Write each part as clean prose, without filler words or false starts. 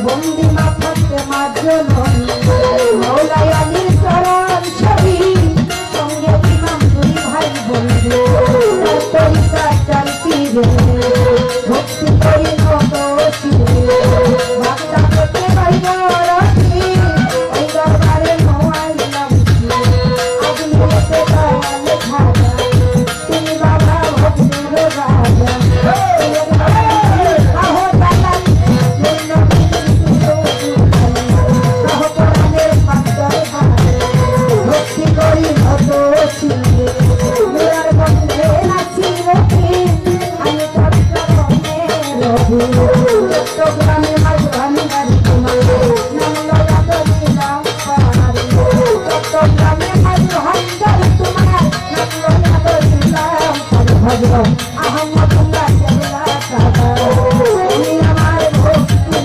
বন্দি মাথাতে মাজননী মৌলাই আলীর চরণ ছবি সঙ্গে ইমাম দুই ভাই বন্ধু তরিকা চলতি রে ভক্তি করি নত শিরে বাগদা পেতে বাইরে রাখি ওই দরবারে নোয়াইলাম আজ নিয়েতে দয়ালে খাজা তিনি বাবা ভক্তের রাজা চট্টগ্রামে মাঝখানে বাড়ি তোমার নাম লয়া দিলাম পাহাড়ে চট্টগ্রামে মাঝখানে বাড়ি তোমার নাম লয়া দিলাম ভজন আহমদুল্লাহ কেবলা কাবা তুমি আমার ভক্তি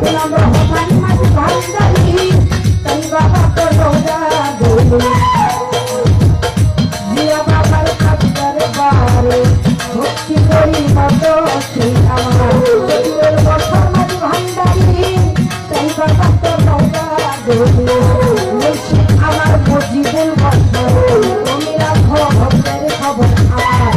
দিলাম রহমান মাঝখানে বাড়ি তাই বাবা তো রোজা দেবে জিয়া বাবার খাতার বারে ভক্তি করি মত আমার বছর মাঝে ভান্ডারি তাই বাবা তো রোজা দেবে আমার মজিদুল বছর তুমি রাখো ভক্তের খবর আমার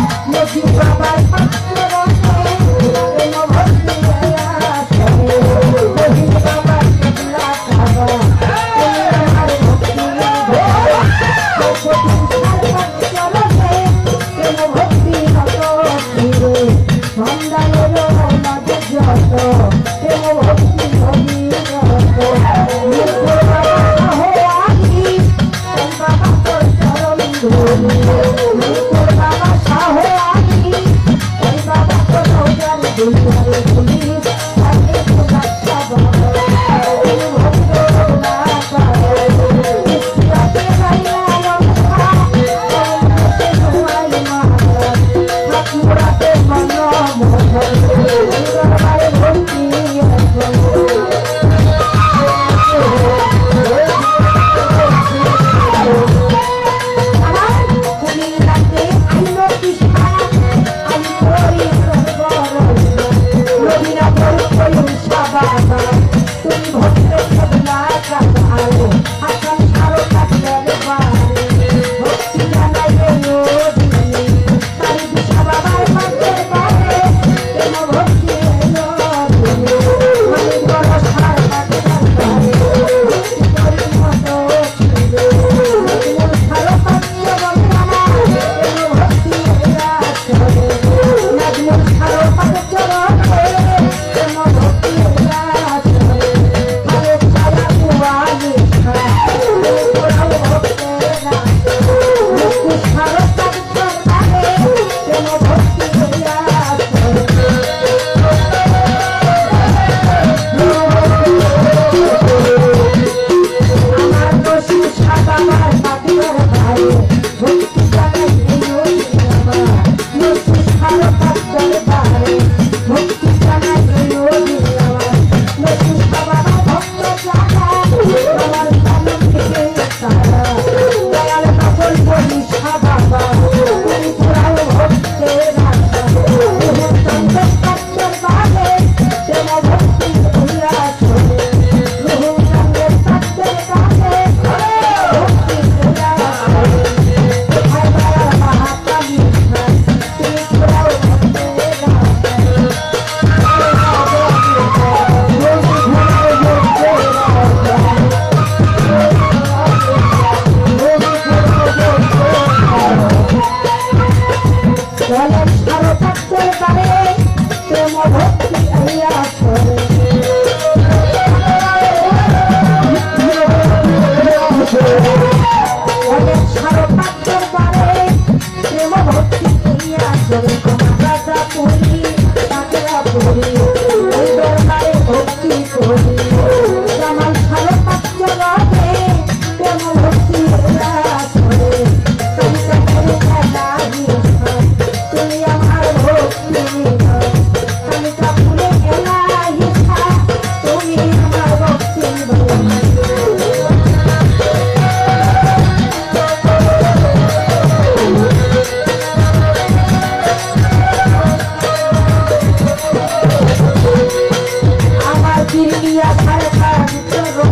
নিয়া ধারকা চরণ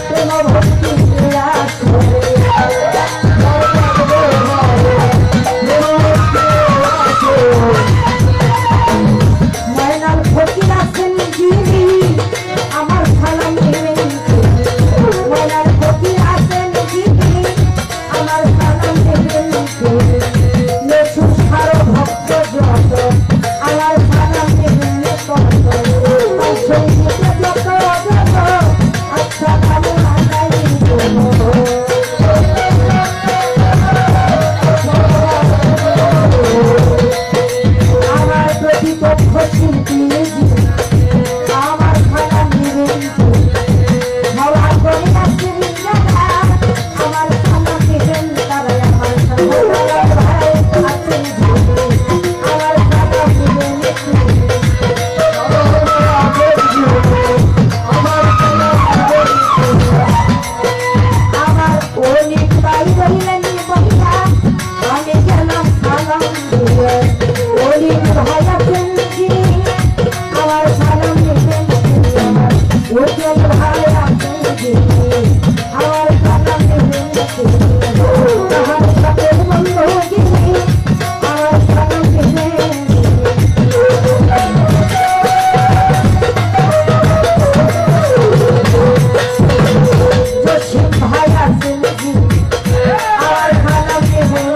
প্রেম ভক্তি ময়নাল ফকির আছেন যিনি আমার সালাম নেবেন ময়নাল ফকির আছেন যিনি আমার সালাম নেবেন লেসু সার ভক্ত যত আমার সালাম নেবেন আচ্ছা কামনা নাই আমার প্রতিপক্ষ শিল্পী আমার খানা নেবেন হাওয়া করে আছে আমার খানা নেবেন তারা আমার ভাই আছেন আমার খানা নেবেন আমার অনেক ভাই বললেন বন্ধা আমি গেলাম সালাম দিয়ে অনেক ভাই আছেন আমার সালাম নেবেন ওজন ভাই আছেন আমার সালাম নেবেন আমার সাথে বন্ধু আমার সালাম নেবেন জসিম ভাই আছেন আমার সালাম নেবেন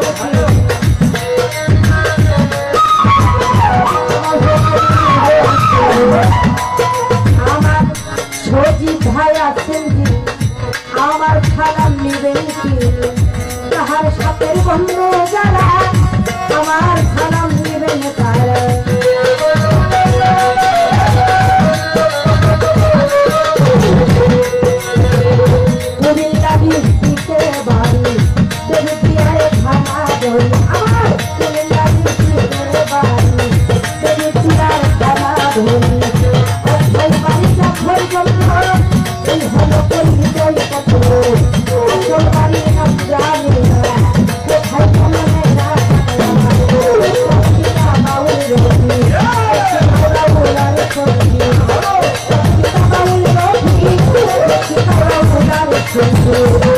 আমার সজিব ভাই আছেন আমার সালাম নেবেন তাহার সাথে বন্ধু যারা আমার সালাম নেবেন তারা কুমিল্লা ডিস্ট্রিক্টে বাড়ি দেবীয়ারে থানা ধরি আমার কুমিল্লা ডিস্ট্রিক্টে বাড়ি দেবীয়ার থানা ধরি ওই বাড়িটা পর্যন্ত এই হলো পরিচয় পত্র আসল বাড়ির নাম জানি না কোথায় মনে না বাউল রবি বাউলার ছবি বাউল রবি বাউলার ছবি